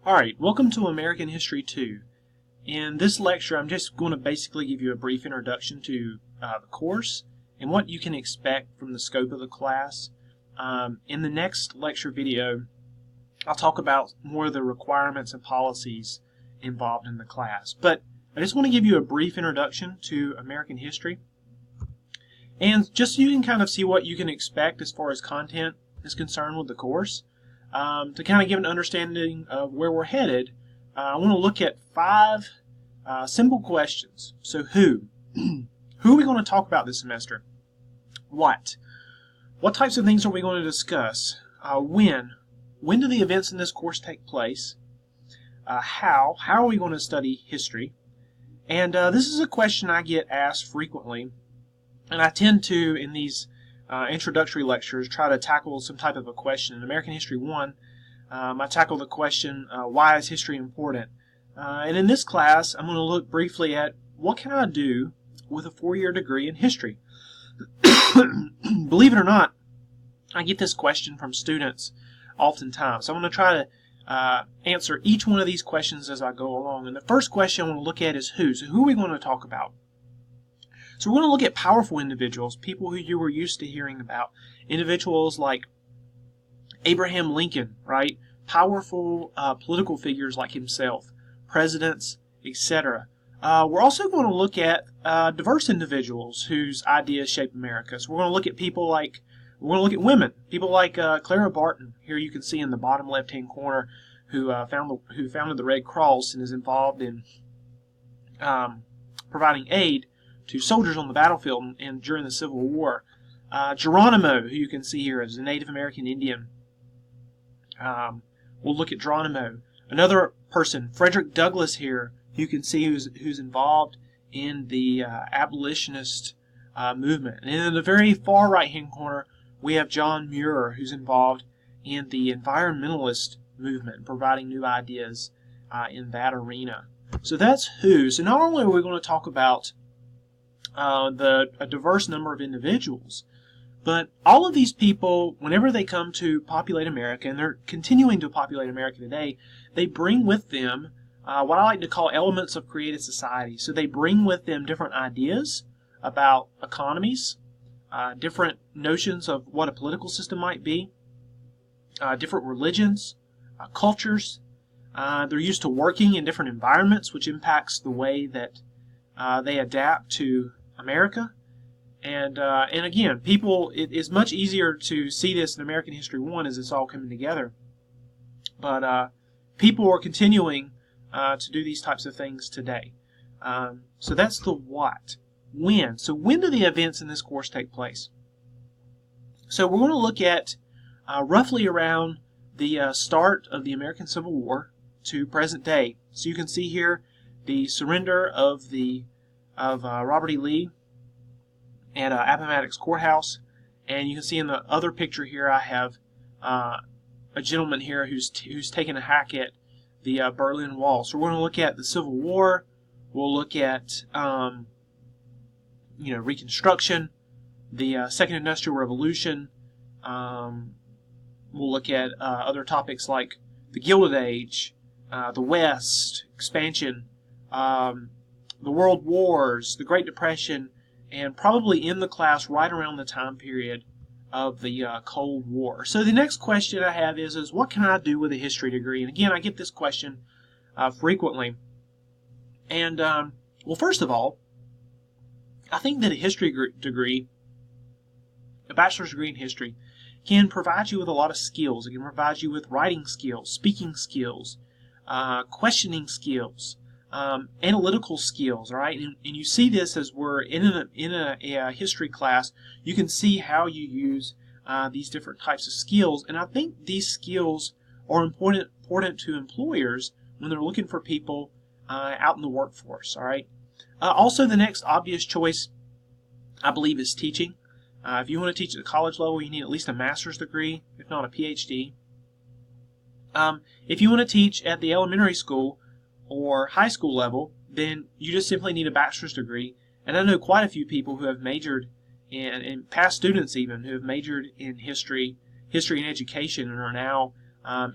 Alright, welcome to American History 2. In this lecture, I'm just going to basically give you a brief introduction to the course and what you can expect from the scope of the class. In the next lecture video, I'll talk about more of the requirements and policies involved in the class. But I just want to give you a brief introduction to American history. And just so you can kind of see what you can expect as far as content is concerned with the course. To kind of give an understanding of where we're headed, I want to look at 5 simple questions. So who? Who are we going to talk about this semester? What? What types of things are we going to discuss? When? When do the events in this course take place? How? How are we going to study history? And this is a question I get asked frequently, and I tend to, in these introductory lectures, try to tackle some type of a question. In American History 1, I tackle the question, why is history important? And in this class, I'm going to look briefly at what can I do with a 4-year degree in history? Believe it or not, I get this question from students oftentimes. So I'm going to try to answer each one of these questions as I go along. And the first question I want to look at is who. So who are we going to talk about? So we're going to look at powerful individuals, people who you were used to hearing about. Individuals like Abraham Lincoln, right? Powerful political figures like himself, presidents, etc. We're also going to look at diverse individuals whose ideas shape America. So we're going to look at we're going to look at women, people like Clara Barton. Here you can see in the bottom left-hand corner who founded the Red Cross and is involved in providing aid to soldiers on the battlefield and during the Civil War. Geronimo, who you can see here, is a Native American Indian. We'll look at Geronimo. Another person, Frederick Douglass here, who you can see who's involved in the abolitionist movement. And in the very far right-hand corner, we have John Muir, who's involved in the environmentalist movement, providing new ideas in that arena. So that's who. So not only are we going to talk about a diverse number of individuals, but all of these people, whenever they come to populate America, and they're continuing to populate America today, they bring with them what I like to call elements of creative society. So they bring with them different ideas about economies, different notions of what a political system might be, different religions, cultures. They're used to working in different environments, which impacts the way that they adapt to America. And again, people, it is much easier to see this in American History 1 as it's all coming together. But people are continuing to do these types of things today. So that's the what. When. So when do the events in this course take place? So we're going to look at roughly around the start of the American Civil War to present day. So you can see here the surrender of Robert E. Lee at Appomattox Courthouse, and you can see in the other picture here I have a gentleman here who's taking a hack at the Berlin Wall. So we're going to look at the Civil War. We'll look at Reconstruction, the Second Industrial Revolution. We'll look at other topics like the Gilded Age, the West, expansion, the World Wars, the Great Depression, and probably in the class right around the time period of the Cold War. So the next question I have is what can I do with a history degree? And again, I get this question frequently. And, well, first of all, I think that a history degree, a bachelor's degree in history, can provide you with a lot of skills. It can provide you with writing skills, speaking skills, questioning skills, analytical skills, all right? And you see this as we're in a history class. You can see how you use these different types of skills, and I think these skills are important to employers when they're looking for people out in the workforce, all right? Also, the next obvious choice, I believe, is teaching. If you want to teach at the college level, you need at least a master's degree, if not a PhD. If you want to teach at the elementary school or high school level, then you just simply need a bachelor's degree. And I know quite a few people who have majored in past students even, who have majored in history and education, and are now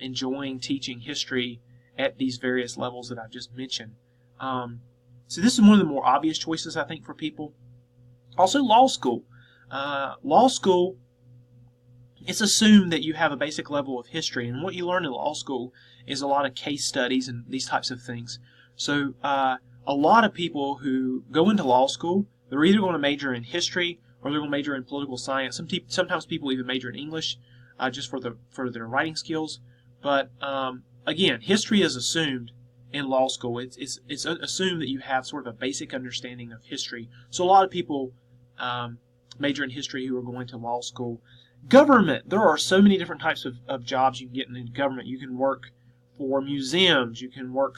enjoying teaching history at these various levels that I've just mentioned. So this is one of the more obvious choices, I think, for people. Also, law school. Law school, it's assumed that you have a basic level of history, and what you learn in law school is a lot of case studies and these types of things. So a lot of people who go into law school, they're either going to major in history or they're going to major in political science. Sometimes people even major in English just for their writing skills. But again, history is assumed in law school. It's assumed that you have sort of a basic understanding of history. So a lot of people major in history who are going to law school. Government. There are so many different types of jobs you can get in government. You can work for museums. You can work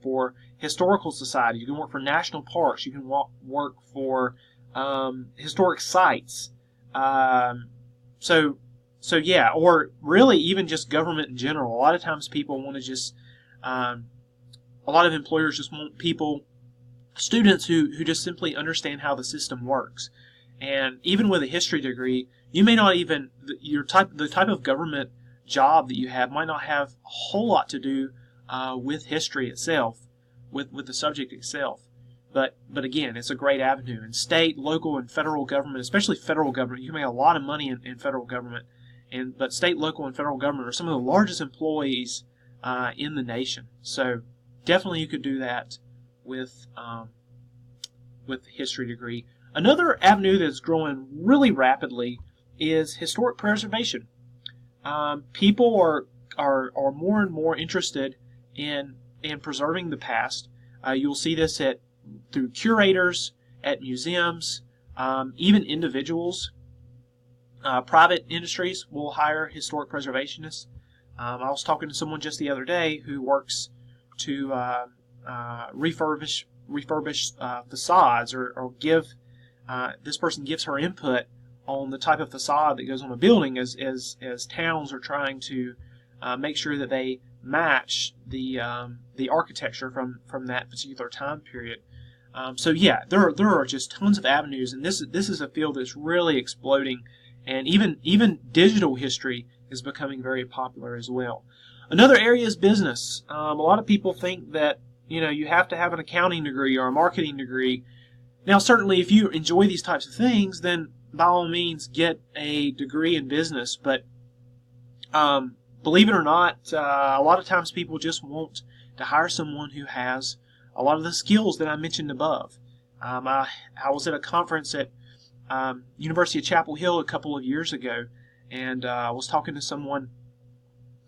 for historical societies. You can work for national parks. You can work for historic sites. So yeah, or really even just government in general. A lot of times people want to just, a lot of employers just want students who just simply understand how the system works. And even with a history degree, you may not even, the type of government job that you have might not have a whole lot to do with history itself, with the subject itself. But again, it's a great avenue. In state, local, and federal government, especially federal government, you can make a lot of money in federal government. But state, local, and federal government are some of the largest employees in the nation. So definitely you could do that with a history degree. Another avenue that's growing really rapidly is historic preservation. People are more and more interested in preserving the past. You'll see this through curators at museums, even individuals. Private industries will hire historic preservationists. I was talking to someone just the other day who works to refurbish facades or give. This person gives her input on the type of facade that goes on a building as towns are trying to make sure that they match the architecture from that particular time period. So yeah, there are just tons of avenues, and this is a field that's really exploding, and even digital history is becoming very popular as well. Another area is business. A lot of people think that you have to have an accounting degree or a marketing degree. Now, certainly, if you enjoy these types of things, then by all means get a degree in business. But believe it or not, a lot of times people just want to hire someone who has a lot of the skills that I mentioned above. I was at a conference at University of Chapel Hill a couple of years ago, and I was talking to someone.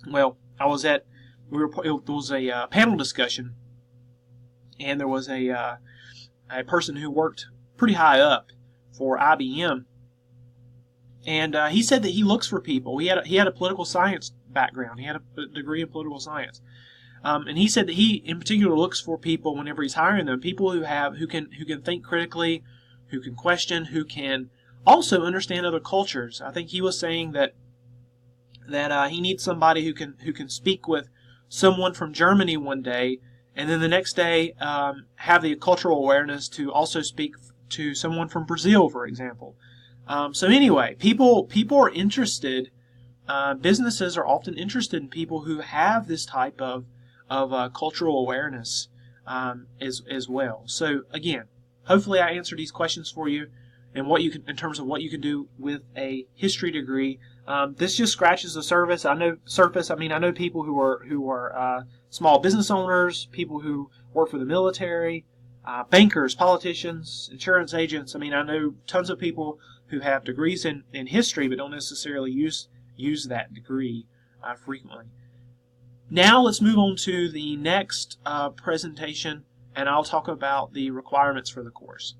Well, there was a panel discussion, and there was a person who worked pretty high up for IBM, and he said that he looks for people. He had a political science background. He had a degree in political science, and he said that he, in particular, looks for people whenever he's hiring them, people who can think critically, who can question, who can also understand other cultures. I think he was saying that he needs somebody who can speak with someone from Germany one day, and then the next day have the cultural awareness to also speak to someone from Brazil, for example. So anyway, people are interested. Businesses are often interested in people who have this type of cultural awareness as well. So again, hopefully I answered these questions for you, and in terms of what you can do with a history degree. This just scratches the surface. I know people who are small business owners, people who work for the military, bankers, politicians, insurance agents. I know tons of people who have degrees in history but don't necessarily use that degree frequently. Now let's move on to the next presentation, and I'll talk about the requirements for the course.